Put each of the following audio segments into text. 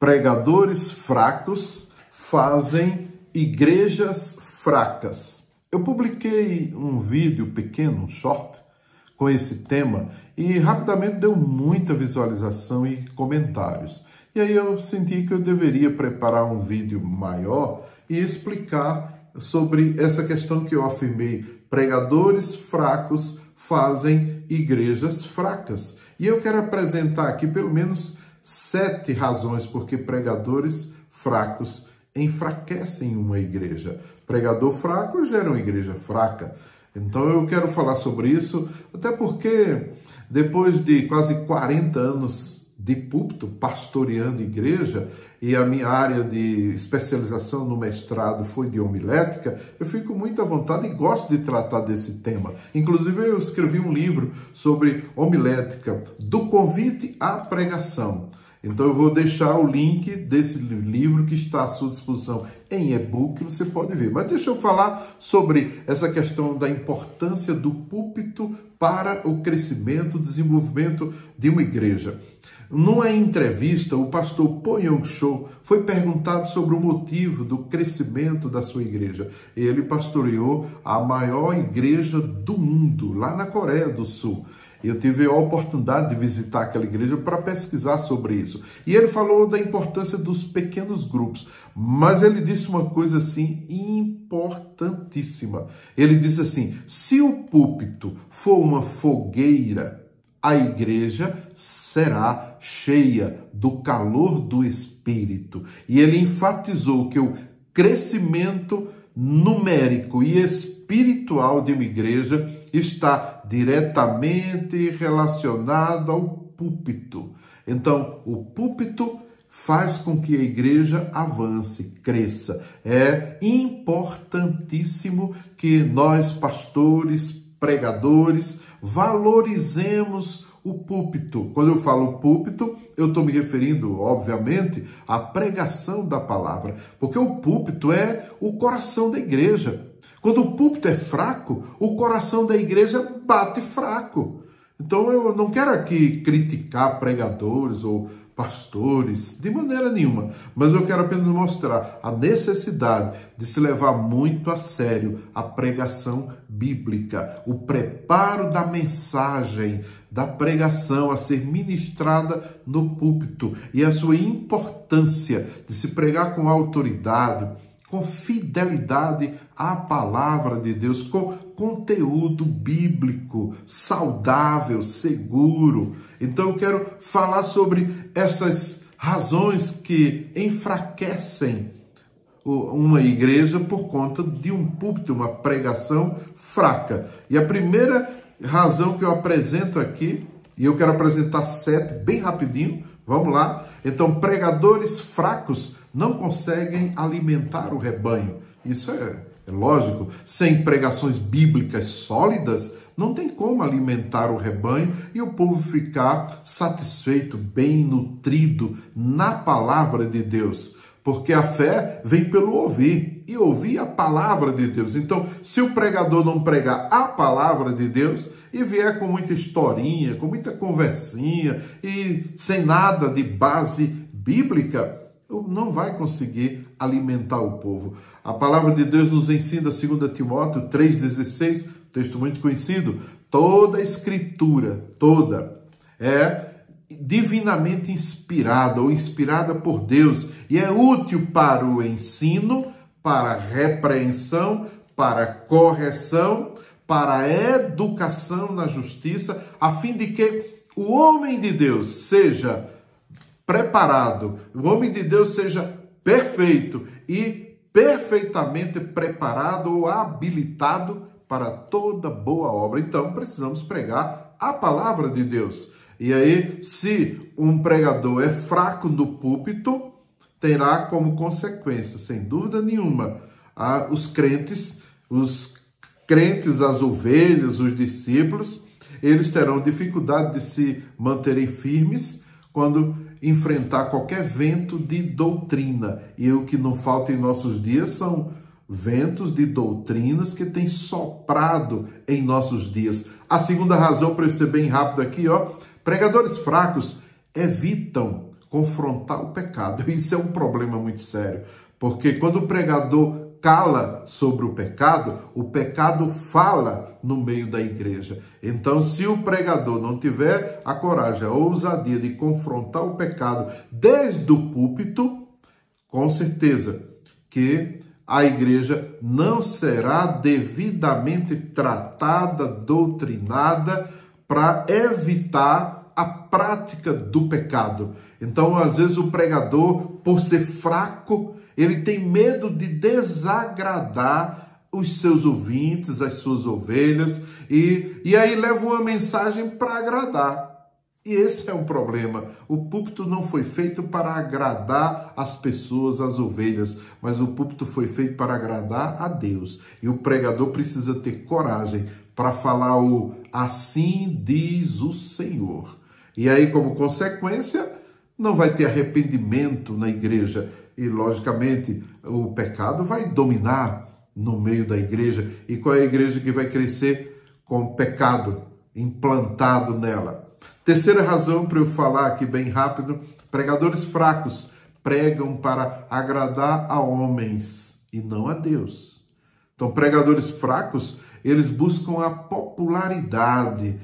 Pregadores fracos fazem igrejas fracas. Eu publiquei um vídeo pequeno, um short, com esse tema e rapidamente deu muita visualização e comentários. E aí eu senti que eu deveria preparar um vídeo maior e explicar sobre essa questão que eu afirmei. Pregadores fracos fazem igrejas fracas. E eu quero apresentar aqui pelo menos 7 razões porque pregadores fracos enfraquecem uma igreja. Pregador fraco gera uma igreja fraca. Então eu quero falar sobre isso, até porque depois de quase 40 anos de púlpito, pastoreando igreja, e a minha área de especialização no mestrado foi de homilética, eu fico muito à vontade e gosto de tratar desse tema. Inclusive eu escrevi um livro sobre homilética, do convite à pregação. Então eu vou deixar o link desse livro que está à sua disposição em e-book, você pode ver. Mas deixa eu falar sobre essa questão da importância do púlpito para o crescimento, desenvolvimento de uma igreja. Numa entrevista, o pastor Po Yong Cho foi perguntado sobre o motivo do crescimento da sua igreja. Ele pastoreou a maior igreja do mundo, lá na Coreia do Sul. Eu tive a oportunidade de visitar aquela igreja para pesquisar sobre isso. E ele falou da importância dos pequenos grupos. Mas ele disse uma coisa assim importantíssima. Ele disse assim: se o púlpito for uma fogueira, a igreja será cheia do calor do Espírito. E ele enfatizou que o crescimento numérico e espiritual de uma igreja está diretamente relacionado ao púlpito. Então, o púlpito faz com que a igreja avance, cresça. É importantíssimo que nós, pastores, pregadores, valorizemos o púlpito. Quando eu falo púlpito, eu estou me referindo, obviamente, à pregação da palavra, porque o púlpito é o coração da igreja. Quando o púlpito é fraco, o coração da igreja bate fraco. Então eu não quero aqui criticar pregadores ou pastores, de maneira nenhuma, mas eu quero apenas mostrar a necessidade de se levar muito a sério a pregação bíblica, o preparo da mensagem, da pregação a ser ministrada no púlpito e a sua importância de se pregar com autoridade, com fidelidade à palavra de Deus, com conteúdo bíblico, saudável, seguro. Então eu quero falar sobre essas razões que enfraquecem uma igreja por conta de um púlpito, uma pregação fraca. E a primeira razão que eu apresento aqui, e eu quero apresentar 7 bem rapidinho, vamos lá. Então, pregadores fracos não conseguem alimentar o rebanho. Isso é lógico. Sem pregações bíblicas sólidas, não tem como alimentar o rebanho e o povo ficar satisfeito, bem nutrido na palavra de Deus. Porque a fé vem pelo ouvir, e ouvir a palavra de Deus. Então, se o pregador não pregar a palavra de Deus e vier com muita historinha, com muita conversinha e sem nada de base bíblica, não vai conseguir alimentar o povo. A palavra de Deus nos ensina, 2 Timóteo 3,16, texto muito conhecido: toda a escritura, toda, é divinamente inspirada ou inspirada por Deus e é útil para o ensino, para a repreensão, para a correção, para a educação na justiça, a fim de que o homem de Deus seja preparado, o homem de Deus seja perfeito e perfeitamente preparado ou habilitado para toda boa obra. Então, precisamos pregar a palavra de Deus. E aí, se um pregador é fraco no púlpito, terá como consequência, sem dúvida nenhuma, os crentes, as ovelhas, os discípulos, eles terão dificuldade de se manterem firmes quando enfrentar qualquer vento de doutrina. E o que não falta em nossos dias são ventos de doutrinas que têm soprado em nossos dias. A segunda razão, para eu ser bem rápido aqui, pregadores fracos evitam confrontar o pecado. Isso é um problema muito sério, porque quando o pregador cala sobre o pecado fala no meio da igreja. Então, se o pregador não tiver a coragem, a ousadia de confrontar o pecado desde o púlpito, com certeza que a igreja não será devidamente tratada, doutrinada, para evitar a prática do pecado. Então, às vezes, o pregador, por ser fraco, ele tem medo de desagradar os seus ouvintes, as suas ovelhas, e aí leva uma mensagem para agradar. E esse é um problema. O púlpito não foi feito para agradar as pessoas, as ovelhas, mas o púlpito foi feito para agradar a Deus. E o pregador precisa ter coragem para falar o assim diz o Senhor. E aí, como consequência, não vai ter arrependimento na igreja. E, logicamente, o pecado vai dominar no meio da igreja. E qual é a igreja que vai crescer com o pecado implantado nela? Terceira razão para eu falar aqui bem rápido: pregadores fracos pregam para agradar a homens e não a Deus. Então, pregadores fracos, eles buscam a popularidade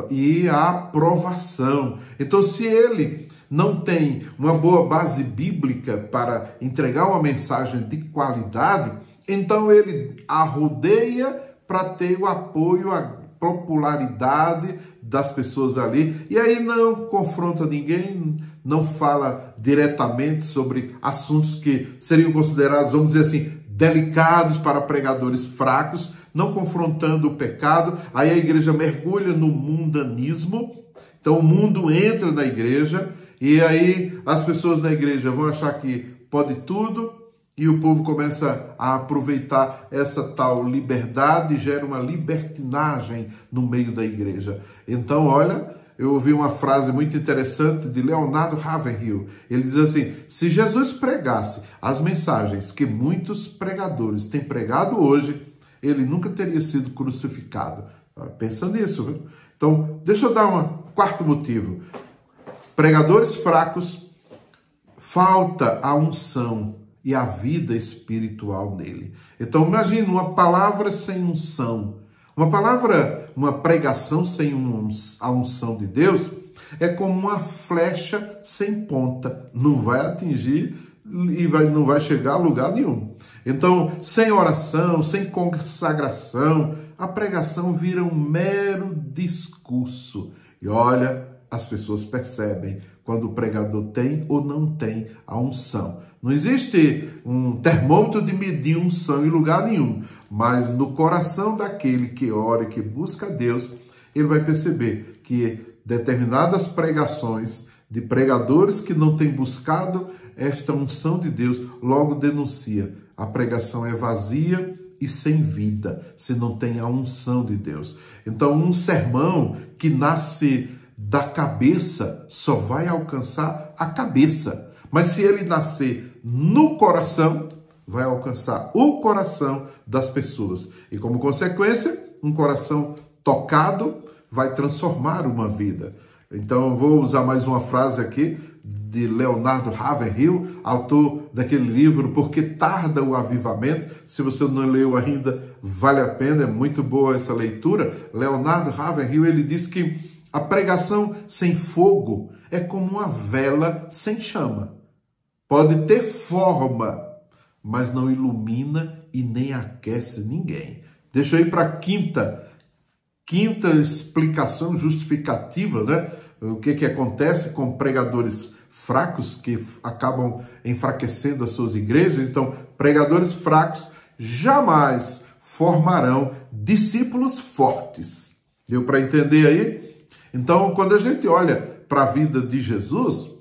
e a aprovação. Então, se ele não tem uma boa base bíblica para entregar uma mensagem de qualidade, então ele arrodeia para ter o apoio, a popularidade das pessoas ali, e aí não confronta ninguém, não fala diretamente sobre assuntos que seriam considerados, vamos dizer assim, delicados para pregadores fracos, não confrontando o pecado. Aí a igreja mergulha no mundanismo, então o mundo entra na igreja, e aí as pessoas na igreja vão achar que pode tudo, e o povo começa a aproveitar essa tal liberdade e gera uma libertinagem no meio da igreja. Então, olha, eu ouvi uma frase muito interessante de Leonardo Ravenhill. Ele diz assim: se Jesus pregasse as mensagens que muitos pregadores têm pregado hoje, ele nunca teria sido crucificado. Pensa nisso, viu? Então, deixa eu dar um quarto motivo. Pregadores fracos, falta a unção e a vida espiritual nele. Então, imagine uma palavra sem unção. Uma pregação sem a unção de Deus é como uma flecha sem ponta. Não vai atingir e não vai chegar a lugar nenhum. Então, sem oração, sem consagração, a pregação vira um mero discurso. E olha, as pessoas percebem quando o pregador tem ou não tem a unção. Não existe um termômetro de medir unção em lugar nenhum, mas no coração daquele que ora e que busca a Deus, ele vai perceber que determinadas pregações de pregadores que não têm buscado esta unção de Deus, logo denuncia: a pregação é vazia e sem vida, se não tem a unção de Deus. Então, um sermão que nasce da cabeça só vai alcançar a cabeça. Mas se ele nascer no coração, vai alcançar o coração das pessoas. E como consequência, um coração tocado vai transformar uma vida. Então, eu vou usar mais uma frase aqui de Leonardo Ravenhill, autor daquele livro Por que Tarda o Avivamento. Se você não leu ainda, vale a pena, é muito boa essa leitura. Leonardo Ravenhill, ele diz que a pregação sem fogo é como uma vela sem chama. Pode ter forma, mas não ilumina e nem aquece ninguém. Deixa eu ir para a quinta explicação justificativa, né? O que acontece com pregadores fracos que acabam enfraquecendo as suas igrejas. Então, pregadores fracos jamais formarão discípulos fortes. Deu para entender aí? Então, quando a gente olha para a vida de Jesus,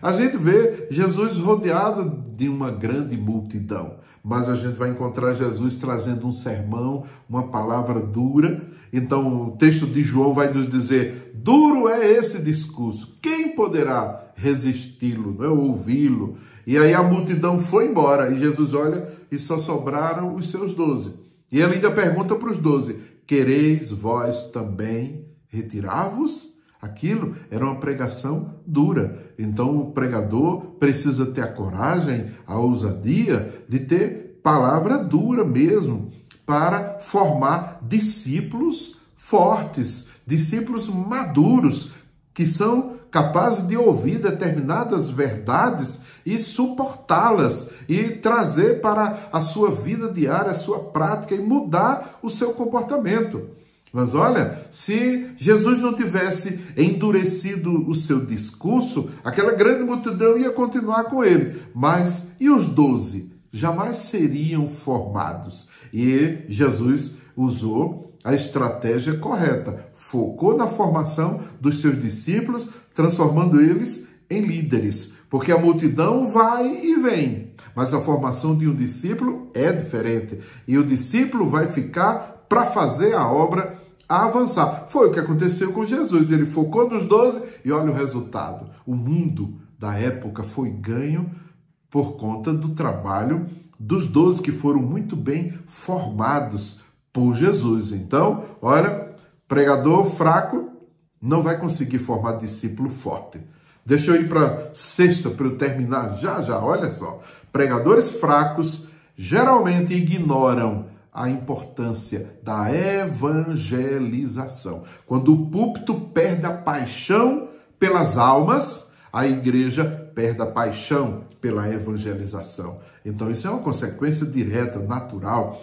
a gente vê Jesus rodeado de uma grande multidão, mas a gente vai encontrar Jesus trazendo um sermão, uma palavra dura. Então, o texto de João vai nos dizer: duro é esse discurso, quem poderá resisti-lo, não é? Ouvi-lo? E aí a multidão foi embora, e Jesus olha e só sobraram os seus 12. E ele ainda pergunta para os 12, quereis vós também retirar-vos? Aquilo era uma pregação dura. Então o pregador precisa ter a coragem, a ousadia de ter palavra dura mesmo, para formar discípulos fortes, discípulos maduros, que são capazes de ouvir determinadas verdades e suportá-las e trazer para a sua vida diária, a sua prática e mudar o seu comportamento. Mas olha, se Jesus não tivesse endurecido o seu discurso, aquela grande multidão ia continuar com ele. Mas e os 12? Jamais seriam formados. E Jesus usou a estratégia correta, focou na formação dos seus discípulos, transformando eles em líderes, porque a multidão vai e vem, mas a formação de um discípulo é diferente, e o discípulo vai ficar para fazer a obra avançar. Foi o que aconteceu com Jesus, ele focou nos 12 e olha o resultado. O mundo da época foi ganho por conta do trabalho dos 12 que foram muito bem formados por Jesus. Então, olha, pregador fraco não vai conseguir formar discípulo forte. Deixa eu ir para sexta para eu terminar já, olha só. Pregadores fracos geralmente ignoram a importância da evangelização. Quando o púlpito perde a paixão pelas almas, a igreja perde a paixão pela evangelização. Então, isso é uma consequência direta, natural.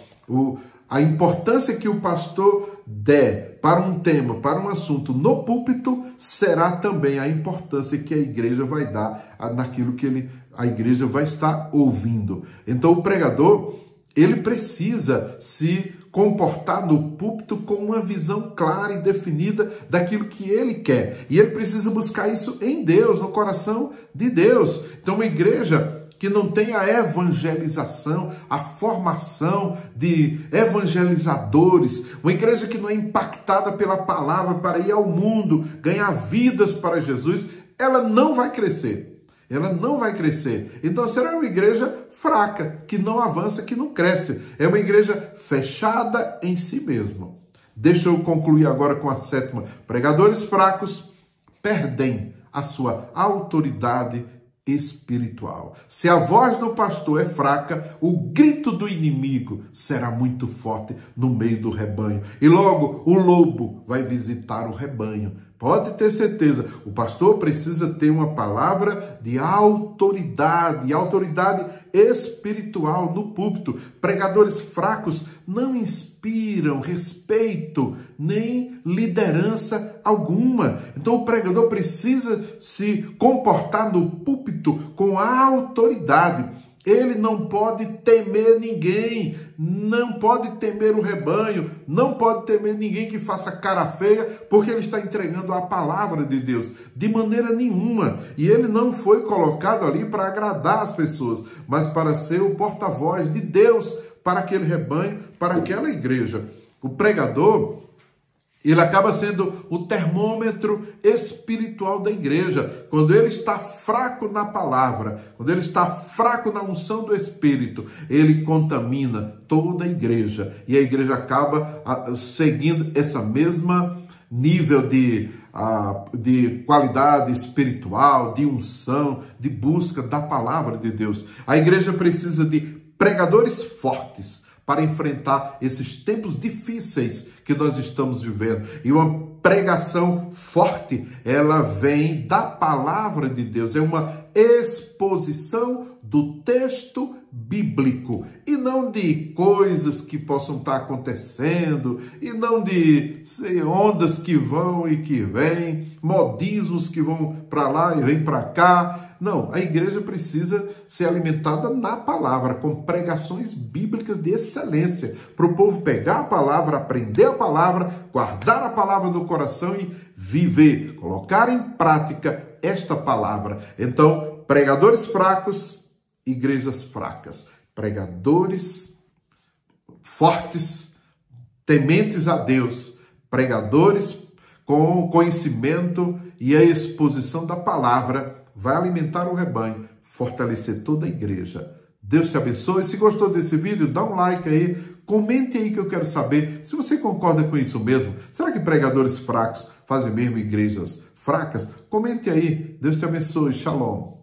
A importância que o pastor der para um tema, para um assunto no púlpito, será também a importância que a igreja vai dar naquilo que a igreja vai estar ouvindo. Então, o pregador, ele precisa se comportar no púlpito com uma visão clara e definida daquilo que ele quer. E ele precisa buscar isso em Deus, no coração de Deus. Então, uma igreja que não tem a evangelização, a formação de evangelizadores, uma igreja que não é impactada pela palavra para ir ao mundo, ganhar vidas para Jesus, ela não vai crescer. Ela não vai crescer. Então será uma igreja fraca, que não avança, que não cresce. É uma igreja fechada em si mesma. Deixa eu concluir agora com a sétima. Pregadores fracos perdem a sua autoridade espiritual. Se a voz do pastor é fraca, o grito do inimigo será muito forte no meio do rebanho. E logo o lobo vai visitar o rebanho. Pode ter certeza, o pastor precisa ter uma palavra de autoridade, autoridade espiritual no púlpito. Pregadores fracos não inspiram respeito nem liderança alguma. Então o pregador precisa se comportar no púlpito com autoridade. Ele não pode temer ninguém, não pode temer o rebanho, não pode temer ninguém que faça cara feia, porque ele está entregando a palavra de Deus, de maneira nenhuma. E ele não foi colocado ali para agradar as pessoas, mas para ser o porta-voz de Deus para aquele rebanho, para aquela igreja. O pregador, ele acaba sendo o termômetro espiritual da igreja. Quando ele está fraco na palavra, quando ele está fraco na unção do Espírito, ele contamina toda a igreja. E a igreja acaba seguindo essa mesma nível de qualidade espiritual, de unção, de busca da palavra de Deus. A igreja precisa de pregadores fortes para enfrentar esses tempos difíceis que nós estamos vivendo. E uma pregação forte, ela vem da palavra de Deus, é uma exposição do texto bíblico, e não de coisas que possam estar acontecendo, e não de ondas que vão e que vêm, modismos que vão para lá e vêm para cá. Não, a igreja precisa ser alimentada na palavra, com pregações bíblicas de excelência, para o povo pegar a palavra, aprender a palavra, guardar a palavra no coração e viver, colocar em prática esta palavra. Então, pregadores fracos, igrejas fracas. Pregadores fortes, tementes a Deus, pregadores com conhecimento e a exposição da palavra, vai alimentar o rebanho, fortalecer toda a igreja. Deus te abençoe. Se gostou desse vídeo, dá um like aí, comente aí que eu quero saber se você concorda com isso mesmo. Será que pregadores fracos fazem mesmo igrejas fracas? Comente aí. Deus te abençoe. Shalom.